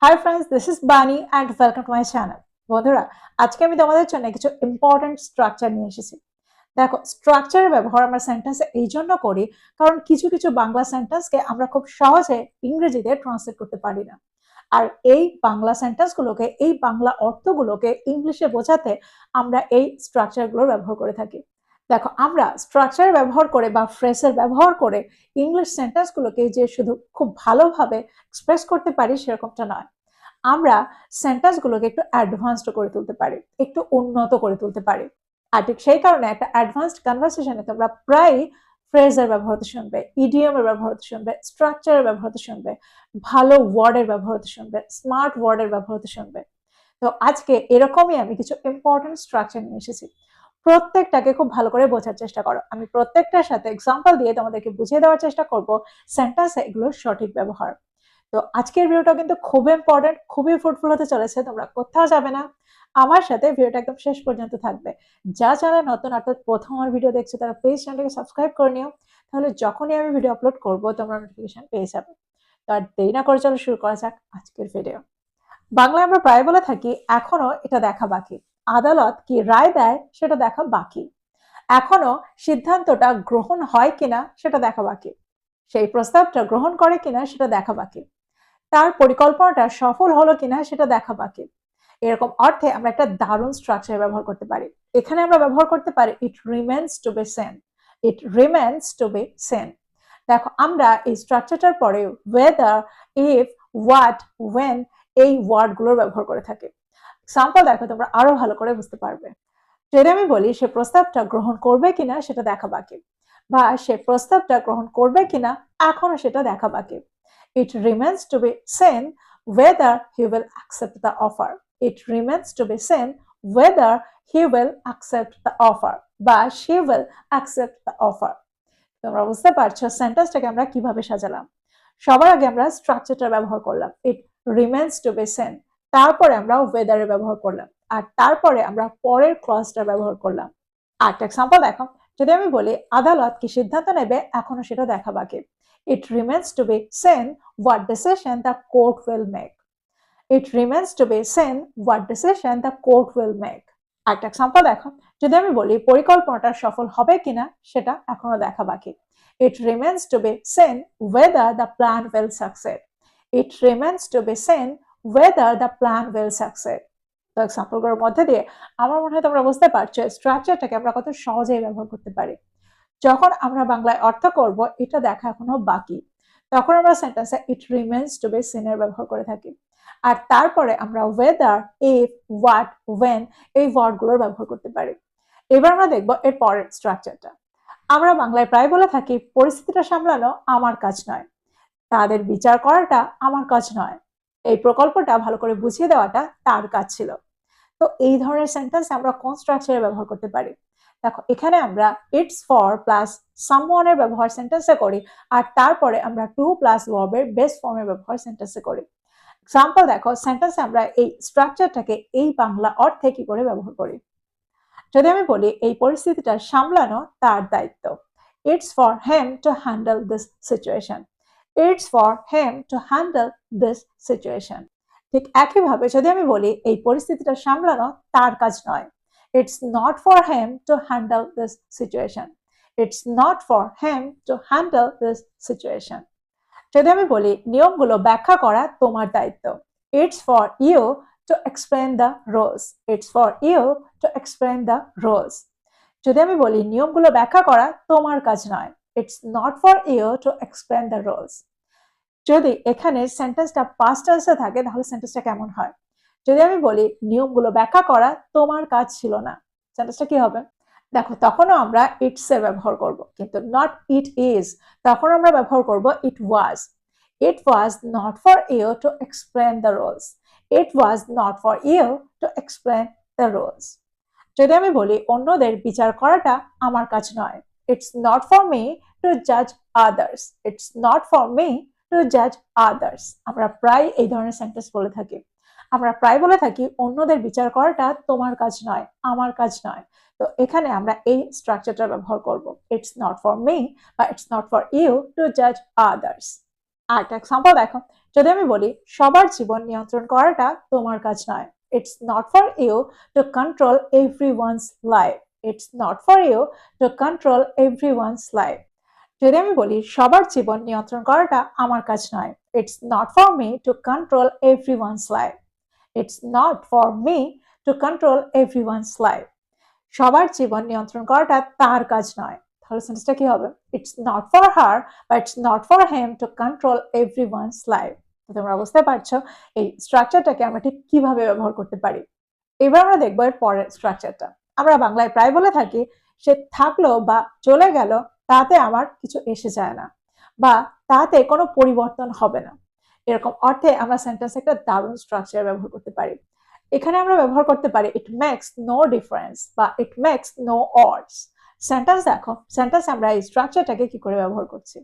Hi friends, this is বানি and welcome to my channel. বন্ধুরা, আজকে আমি তোমাদের জন্য কিছু ইম্পর্টেন্ট স্ট্রাকচার নিয়ে এসেছি। দেখো, স্ট্রাকচারের ব্যবহার আমরা সেন্টেন্সে এই জন্য করি কারণ কিছু কিছু বাংলা সেন্টেন্সকে আমরা খুব সহজে ইংরেজিতে ট্রান্সলেট করতে পারি না। আর এই বাংলা সেন্টেন্সগুলোকে, এই বাংলা অর্থগুলোকে ইংলিশে বোঝাতে আমরা এই স্ট্রাকচারগুলোর ব্যবহার করে থাকি। দেখো, আমরা স্ট্রাকচার ব্যবহার করে বা ফ্রেজের ব্যবহার করে ইংলিশ সেন্টেন্সগুলোকে যে শুধু খুব ভালোভাবে এক্সপ্রেস করতে পারি সেরকমটা নয়। আমরা সেন্টেন্সগুলোকে একটু অ্যাডভান্সড করে তুলতে পারি, একটু উন্নত করে তুলতে পারি। আর ঠিক সেই কারণে একটা অ্যাডভান্সড কনভারসেশনে তোমরা প্রায় ফ্রেজের ব্যবহার হতে শুনবে, ইডিয়মের ব্যবহার হতে শুনবে, স্ট্রাকচারের ব্যবহার হতে শুনবে, ভালো ওয়ার্ডের ব্যবহার হতে শুনবে, স্মার্ট ওয়ার্ডের ব্যবহার হতে শুনবে। তো আজকে এরকমই আমি কিছু ইম্পর্টেন্ট স্ট্রাকচার নিয়ে এসেছি। প্রত্যেকটাকে খুব ভালো করে বোঝার চেষ্টা করো। আমি প্রত্যেকটার সাথে এক্সাম্পল দিয়ে তোমাদেরকে বুঝিয়ে দেওয়ার চেষ্টা করব সেন্টেন্সে এগুলোর সঠিক ব্যবহার। তো আজকের ভিডিওটা কিন্তু খুব ইম্পর্টেন্ট, খুবই ফ্রুটফুল হতে চলেছে। তোমরা কোথাও যাবে না, আমার সাথে ভিডিওটা একদম শেষ পর্যন্ত থাকবে। যা যারা নতুন অর্থাৎ প্রথম আমার ভিডিও দেখছো তারা প্লিজ চ্যানেলটাকে সাবস্ক্রাইব করে নিও, তাহলে যখনই আমি ভিডিও আপলোড করব তোমরা নোটিফিকেশন পেয়ে যাবে। তো আর দেরি না করে চলো শুরু করা যাক আজকের ভিডিও। বাংলায় আমরা প্রায় বলে থাকি এখনো এটা দেখা বাকি। আদালত কি রায় দেয় সেটা দেখা বাকি। এখনো সিদ্ধান্তটা গ্রহণ হয় কিনা সেটা দেখা বাকি। সেই প্রস্তাবটা গ্রহণ করে কিনা সেটা দেখা বাকি। তার পরিকল্পনাটা সফল হলো কিনা সেটা দেখা বাকি। এরকম অর্থে আমরা একটা দারুণ স্ট্রাকচার ব্যবহার করতে পারি। এখানে আমরা ব্যবহার করতে পারি it remains to be seen. It remains to be seen. দেখো, আমরা এই স্ট্রাকচারটার পরে ওয়েদার, ইফ, হোয়াট, ওয়েন এই ওয়ার্ডগুলোর ব্যবহার করে থাকি। এক্সাম্পল দেখো, তোমরা আরো ভালো করে বুঝতে পারবে। যদি আমি বলি সে প্রস্তাবটা গ্রহণ করবে কিনা সেটা দেখা বাকি, বা সে প্রস্তাবটা গ্রহণ করবে কিনা এখনো সেটা দেখা বাকি। It remains to be seen whether he will accept the offer. It remains to be seen whether he will accept the offer বা she will accept the offer. তোমরা বুঝতে পারছো সেন্টেন্সটাকে আমরা কিভাবে সাজালাম। সবার আগে আমরা স্ট্রাকচারটা ব্যবহার করলাম it remains to be seen, তারপরে আমরা ওয়েদারের ব্যবহার করলাম, আর তারপরে আমরা পরের ক্লজটা ব্যবহার করলাম। আরেকটা এক্সাম্পল দেখো, যদি আমি বলি আদালত কি সিদ্ধান্ত নেবে এখনো সেটা দেখা বাকি। It remains to be seen what decision the court will make. It remains to be seen what decision the court will make. একটা এক্সাম্পল দেখো, যদি আমি বলি পরিকল্পনাটা সফল হবে কিনা সেটা এখনো দেখা বাকি। It remains to be seen whether the plan will succeed. It remains to be seen whether the plan will succeed. তো এক্সাম্পলগুলোর মধ্যে দিয়ে আমার মনে হয় তোমরা বুঝতে পারছো স্ট্রাকচারটাকে আমরা কত সহজেই ব্যবহার করতে পারি। যখন আমরা বাংলায় অর্থ করব এটা দেখা এখনো বাকি, তখন আমরা সেন্টেন্সে ইট রিমেন্স টু বি সিন এর ব্যবহার করে থাকি। আর তারপরে আমরা ওয়েদার, ইফ, হোয়াট, ওয়েন এই ওয়ার্ডগুলোর ব্যবহার করতে পারি। এবার আমরা দেখব এর পরের স্ট্রাকচারটা। আমরা বাংলায় প্রায় বলে থাকি পরিস্থিতিটা সামলানো আমার কাজ নয়, তাদের বিচার করাটা আমার কাজ নয়, এই প্রকল্পটা ভালো করে বুঝিয়ে দেওয়াটা তার কাজ ছিল। তো এই ধরনের সেন্টেন্স আমরা কোন স্ট্রাকচারে ব্যবহার করতে পারি? দেখো, এখানে আমরা ইটস ফর প্লাস সামওয়ান এর ব্যবহার সেন্টেন্সে করি, আর তারপরে আমরা টু প্লাস ভার্বের বেস ফর্মের ব্যবহার সেন্টেন্সে করি। এক্সাম্পল দেখো, সেন্টেন্সে আমরা এই স্ট্রাকচারটাকে এই বাংলা অর্থে কি করে ব্যবহার করি। যদি আমি বলি এই পরিস্থিতিটা সামলানো তার দায়িত্ব, it's for him to handle this situation. It's for him to handle this situation. ঠিক একইভাবে যদি আমি বলি এই পরিস্থিতিটা সামলানো তার কাজ নয়, it's not for him to handle this situation. It's not for him to handle this situation. যদি আমি বলি নিয়মগুলো ব্যাখ্যা করা তোমার দায়িত্ব, it's for you to explain the rules. It's for you to explain the rules. যদি আমি বলি নিয়মগুলো ব্যাখ্যা করা তোমার কাজ নয়, it's not for you to explain the rules. যদি এখানে সেন্টেন্সটা পাস্ট টেন্সে থাকে তাহলে সেন্টেন্সটা কেমন হয়? যদি আমি বলি নিয়মগুলো ব্যাখ্যা করা তোমার কাজ ছিল না, সেন্টেন্সটা কি হবে? দেখো, তখনও আমরা ইটস এর ব্যবহার করব, কিন্তু নট ইট ইজ। তখন আমরা ব্যবহার করব ইট ওয়াজ। ইট was not for you to explain the rules. It was not for you to explain the rules. যদি আমি বলি অন্যদের বিচার করাটা আমার কাজ নয়, it's not for me two জাজ others. It's not for me two জাজ আদার্স। আমরা প্রায় এই ধরনের সেন্টেন্স বলে থাকি। আমরা প্রায় বলে থাকি অন্যদের বিচার করাটা তোমার কাজ নয়, আমার কাজ নয়। তো এখানে আমরা এই স্ট্রাকচারটা ব্যবহার করব, ইটস নট ফর মি বা it's not for you to জাজ আদার্স। আরেকটা এক্সাম্পল দেখো, যদি আমি বলি সবার জীবন নিয়ন্ত্রণ করাটা তোমার কাজ নয়, it's not for you to control everyone's life, it's not for you to control everyone's life. যদি আমি বলি সবার জীবন নিয়ন্ত্রণ করাটা আমার কাজ নয়, it's not for me two control everyone's life, it's not for me two control everyone's life. সবার জীবন নিয়ন্ত্রণ করাটা তার কাজ নয়, তাহলে সেন্টেন্সটা কি হবে? ইটস নট ফর হার বা it's not for him two control everyone's life. তো তোমরা বুঝতে পারছো এই স্ট্রাকচারটাকে আমরা ঠিক কিভাবে ব্যবহার করতে পারি। এবার আমরা দেখবো এর পরের স্ট্রাকচারটা। আমরা বাংলায় প্রায় বলে থাকি সে থাকলো বা চলে গেল তাতে আমার কিছু এসে যায় না, বা তাতে কোনো পরিবর্তন হবে না। এরকম অর্থে আমরা সেন্টেন্স একটা দারুণ স্ট্রাকচার ব্যবহার করতে পারি। এখানে আমরা ব্যবহার করতে পারি ইট মেক্স নো ডিফারেন্স বা it makes no odds. Sentence দেখো, সেন্টেন্স আমরা এই স্ট্রাকচারটাকে কি করে ব্যবহার করছি।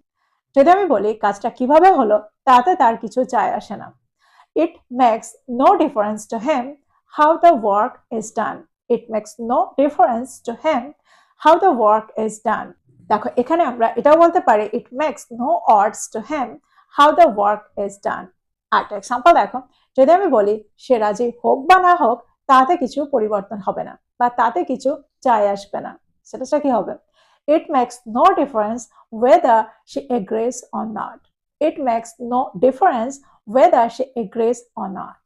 যদি আমি বলি কাজটা কিভাবে হলো তাতে তার কিছু যায় আসে না, it makes no difference to him how the work is done. It makes no difference to him how the work is done. দেখো এখানে আমরা এটাও বলতে পারি it makes no odds to him how the work is done. আরেকটা example দেখো, যদি আমি বলি সে রাজি হোক বা না হোক তাতে কিছু পরিবর্তন হবে না বা তাতে কিছু যায় আসবে না, সেটা কি হবে? It makes no difference whether she agrees or not. It makes no difference whether she agrees or not.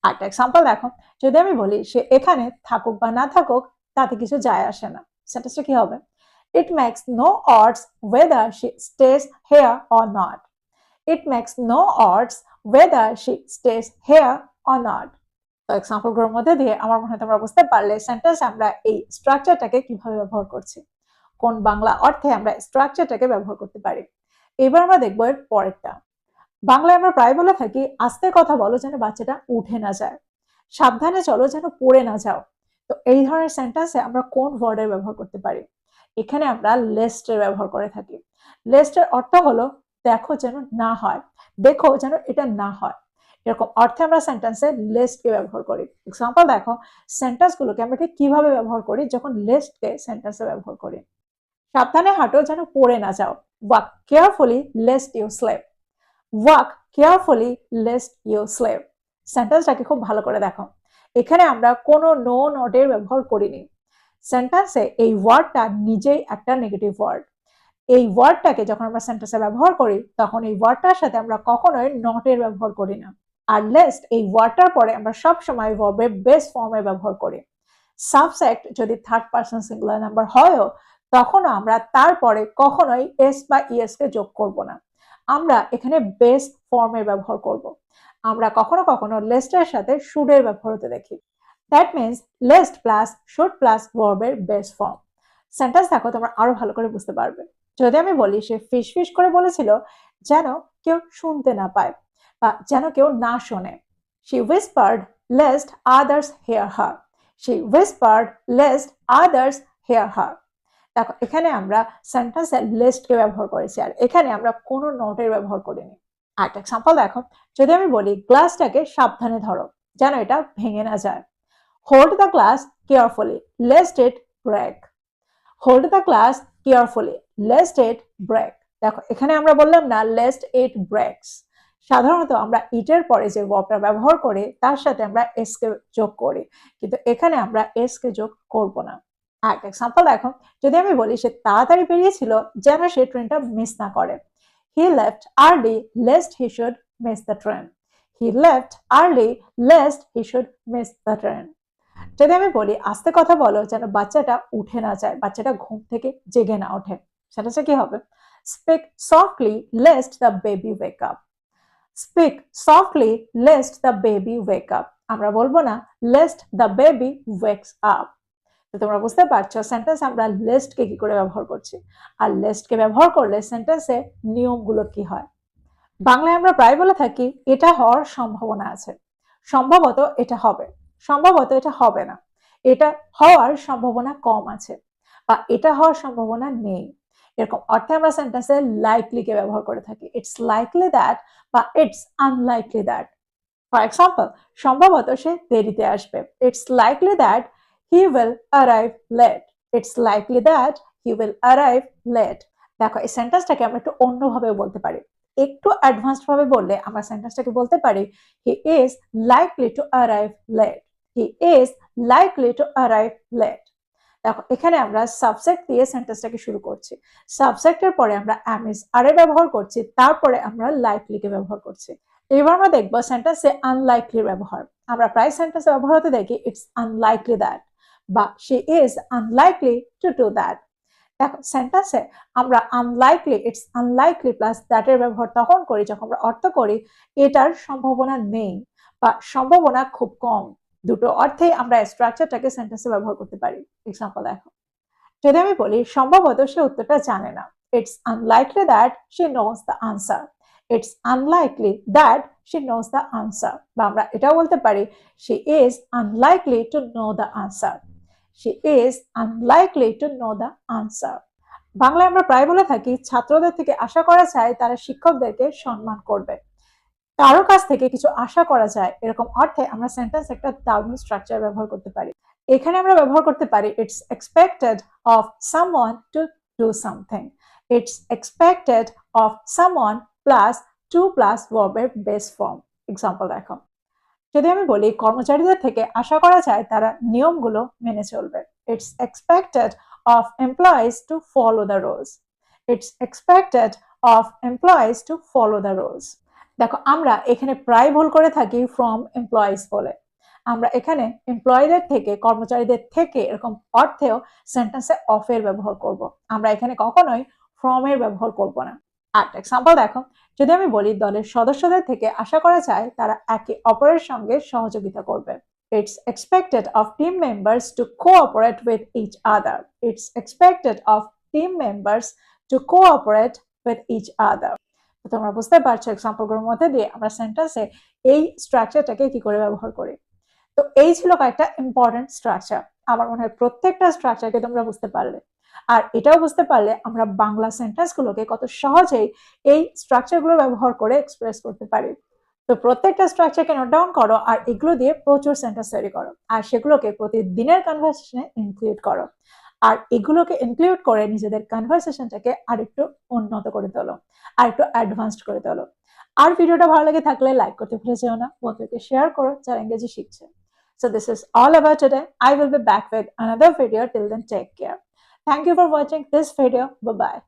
আরেকটা এক্সাম্পল দেখো, যদি আমি বলি সে এখানে থাকুক বা না থাকুক তাতে কিছু যায় আসে না, সেন্টেন্সটা কি হবে? It makes no odds whether she stays here or not. It makes no odds whether she stays here or not. তো এক্সাম্পল গুলোর মধ্যে দিয়ে আমার মনে হয় তোমরা বুঝতে পারলে সেন্টেন্স আমরা এই স্ট্রাকচারটাকে কিভাবে ব্যবহার করছি, কোন বাংলা অর্থে আমরা স্ট্রাকচারটাকে ব্যবহার করতে পারি। এবার আমরা দেখবো এর পরেরটা। বাংলায় আমরা প্রায় বলে থাকি আস্তে কথা বলো যেন বাচ্চাটা উঠে না যায়, সাবধানে চলো যেন পড়ে না যাও। তো এই ধরনের সেন্টেন্সে আমরা কোন ওয়ার্ডের ব্যবহার করতে পারি? এখানে আমরা লেস্টের ব্যবহার করে থাকি। লেস্টের অর্থ হলো দেখো যেন না হয়, দেখো যেন এটা না হয়। এরকম অর্থে আমরা সেন্টেন্সে লেস্টকে ব্যবহার করি। এক্সাম্পল দেখো, সেন্টেন্সগুলোকে আমরা ঠিক কিভাবে ব্যবহার করি যখন লেস্টকে সেন্টেন্সে ব্যবহার করি। সাবধানে হাঁটো যেন পড়ে না যাও, walk carefully lest you slip. Walk carefully lest you slip. সেন্টেন্সটাকে খুব ভালো করে দেখো, এখানে আমরা কোনো নো নটের ব্যবহার করিনি। সেন্টেন্সে এই ওয়ার্ডটা নিজেই একটা নেগেটিভ ওয়ার্ড। এই ওয়ার্ডটাকে যখন আমরা সেন্টেন্সে ব্যবহার করি তখন এই ওয়ার্ডটার সাথে আমরা কখনোই নটের ব্যবহার করি না। আর লেস্ট এই ওয়ার্ডটার পরে আমরা সব সময় ভার্বের বেস ফর্মে ব্যবহার করি। সাবজেক্ট যদি থার্ড পারসন সিঙ্গুলার নাম্বার হয়ও তখনও আমরা তারপরে কখনোই এস বা ইএস কে যোগ করব না, আমরা এখানে বেস ফর্মের ব্যবহার করব। আমরা কখনো কখনো লেস্টের সাথে শুডের ব্যবহার হতে দেখি। That means lest plus should plus ভার্বের বেস ফর্ম। সেন্টেন্স দেখো তোমরা আরো ভালো করে বুঝতে পারবে। যদি আমি বলি সে ফিস ফিস করে বলেছিল যেন কেউ শুনতে না পায় বা যেন কেউ না শোনে, she whispered lest others hear her. She whispered lest others hear her. দেখো এখানে আমরা সেন্টেন্সে লেস্টকে ব্যবহার করেছি আর এখানে আমরা কোনো নোটের ব্যবহার করিনি। আরেকটা এক্সাম্পল দেখো, যদি আমি বলি গ্লাসটাকে সাবধানে ধরো যেন এটা ভেঙে না যায়, hold the glass carefully lest it break. Hold the glass carefully lest it break. দেখো এখানে আমরা বললাম না লেস্ট ইট ব্রেকস। সাধারণত আমরা ইটের পরে যে ভার্বটা ব্যবহার করি তার সাথে আমরা এস কে যোগ করি, কিন্তু এখানে আমরা এস কে যোগ করব না। আরেকটা এক্সাম্পল দেখো, যদি আমি বলি সে তাড়াতাড়ি বেরিয়েছিল যেন সে ট্রেনটা মিস না করে, he left early lest he should miss the train. He left early lest he should miss the train. যদি আমি বলি আস্তে কথা বলো যেন বাচ্চাটা উঠে না যায়, বাচ্চাটা ঘুম থেকে জেগে না ওঠে, সেটা কি হবে? Speak softly lest the baby wake up. Speak softly lest the baby wake up. আমরা বলবো না lest the baby wakes up. তো তোমরা বুঝতে পারছো সেন্টেন্স আমরা লেস্ট কে কি করে ব্যবহার করছি, আর লেস্ট কে ব্যবহার করলে সেন্টেন্সে নিয়মগুলো কি হয়। বাংলায় আমরা প্রায় বলে থাকি এটা হওয়ার সম্ভাবনা আছে, সম্ভবত এটা হবে, সম্ভবত এটা হবে না, এটা হওয়ার সম্ভাবনা কম আছে, বা এটা হওয়ার সম্ভাবনা নেই। এরকম অর্থে আমরা সেন্টেন্সে লাইকলি কে ব্যবহার করে থাকি। ইটস লাইকলি দ্যাট বা it's unlikely that. For example, সম্ভবত সে দেরিতে আসবে, it's likely that he will arrive late. It's likely that he will arrive late. দেখো এই সেন্টেন্সটাকে আমরা একটু অন্যভাবে বলতে পারি, একটু অ্যাডভান্সড ভাবে বললে আমরা সেন্টেন্সটাকে বলতে পারি he is likely to arrive late. He is likely to arrive late. দেখো এখানে আমরা সাবজেক্ট দিয়ে সেন্টেন্সটাকে শুরু করছি, সাবজেক্টের পরে আমরা am is are ব্যবহার করছি, তারপরে আমরা লাইকলিকে ব্যবহার করছি। এবার আমরা দেখবো সেন্টেন্সে আনলাইকলি ব্যবহার। আমরা প্রায় সেন্টেন্সে ব্যবহার হতে দেখি ইটস আনলাইকলি দ্যাট বা she is unlikely to do that. দেখো সেন্টেন্সে আমরা unlikely, it's unlikely plus that এর ব্যবহার তখন করি যখন আমরা অর্থ করি এটার সম্ভাবনা নেই বা সম্ভাবনা খুব কম। দুটো অর্থেই আমরা স্ট্রাকচারটাকে সেন্টেন্সে ব্যবহার করতে পারি। এক্সাম্পল দেখো, যদি আমি বলি সম্ভবত সে উত্তরটা জানে না, it's unlikely that she knows the answer. It's unlikely that she knows the answer. বা আমরা এটাও বলতে পারি she is unlikely to know the answer. She is unlikely to know the answer. বাংলায় আমরা প্রায় বলে থাকি ছাত্রদের থেকে আশা করা যায় তারা শিক্ষকদেরকে সম্মান করবে। কারো কাছ থেকে কিছু আশা করা যায় এরকম অর্থে আমরা সেন্টেন্স একটা দারুণ স্ট্রাকচার ব্যবহার করতে পারি। এখানে আমরা ব্যবহার করতে পারি it's expected of someone to do something. It's expected of someone plus to plus ভার্বের বেস ফর্ম। এক্সাম্পল দেখো, যদি আমি বলি কর্মচারীদের থেকে আশা করা যায় তারা নিয়মগুলো মেনে চলবে। It's expected of employees to follow the rules. It's expected of employees to follow the rules. দেখো আমরা এখানে প্রায় ভুল করে থাকি ফ্রম এমপ্লয়িজ বলে। আমরা এখানে এমপ্লয়ীদের থেকে, কর্মচারীদের থেকে এরকম অর্থেও সেন্টেন্সে অফ এর ব্যবহার করব। আমরা এখানে কখনোই ফ্রম এর ব্যবহার করব না। আরেকটা এক্সাম্পল দেখো, যদি আমি বলি দলের সদস্যদের থেকে আশা করা যায় তারা একে অপরের সঙ্গে সহযোগিতা করবে। It's expected of team members to cooperate with each other. It's expected of team members to cooperate with each other. তোমরা বুঝতে পারছো এক্সাম্পলগুলোর মধ্যে দিয়ে আমরা সেন্টেন্সে এই স্ট্রাকচারটাকে কি করে ব্যবহার করি। তো এই ছিল কয়েকটা ইম্পর্টেন্ট স্ট্রাকচার। আমার মনে হয় প্রত্যেকটা স্ট্রাকচারকে তোমরা বুঝতে পারলে, আর এটাও বুঝতে পারলে আমরা বাংলা সেন্টেন্সগুলোকে কত সহজেই এই স্ট্রাকচারগুলো ব্যবহার করে এক্সপ্রেস করতে পারি। তো প্রত্যেকটা স্ট্রাকচারকে নোট ডাউন করো আর এগুলো দিয়ে প্রচুর সেন্টেন্স তৈরি করো আর সেগুলোকে প্রতিদিনের কনভারসেশনে ইনক্লুড করো। আর এগুলোকে ইনক্লুড করে নিজেদের কনভারসেশনটাকে আরেকটু উন্নত করে তোলো, আর একটু অ্যাডভান্সড করে তোলো। আর ভিডিওটা ভালো লেগে থাকলে লাইক করতে ভুলে যেও না, বন্ধুকে শেয়ার করো যারা ইংরেজি শিখছে। So this is all about today. I will be back with another video. Till then, take care. Thank you for watching this video. Bye bye.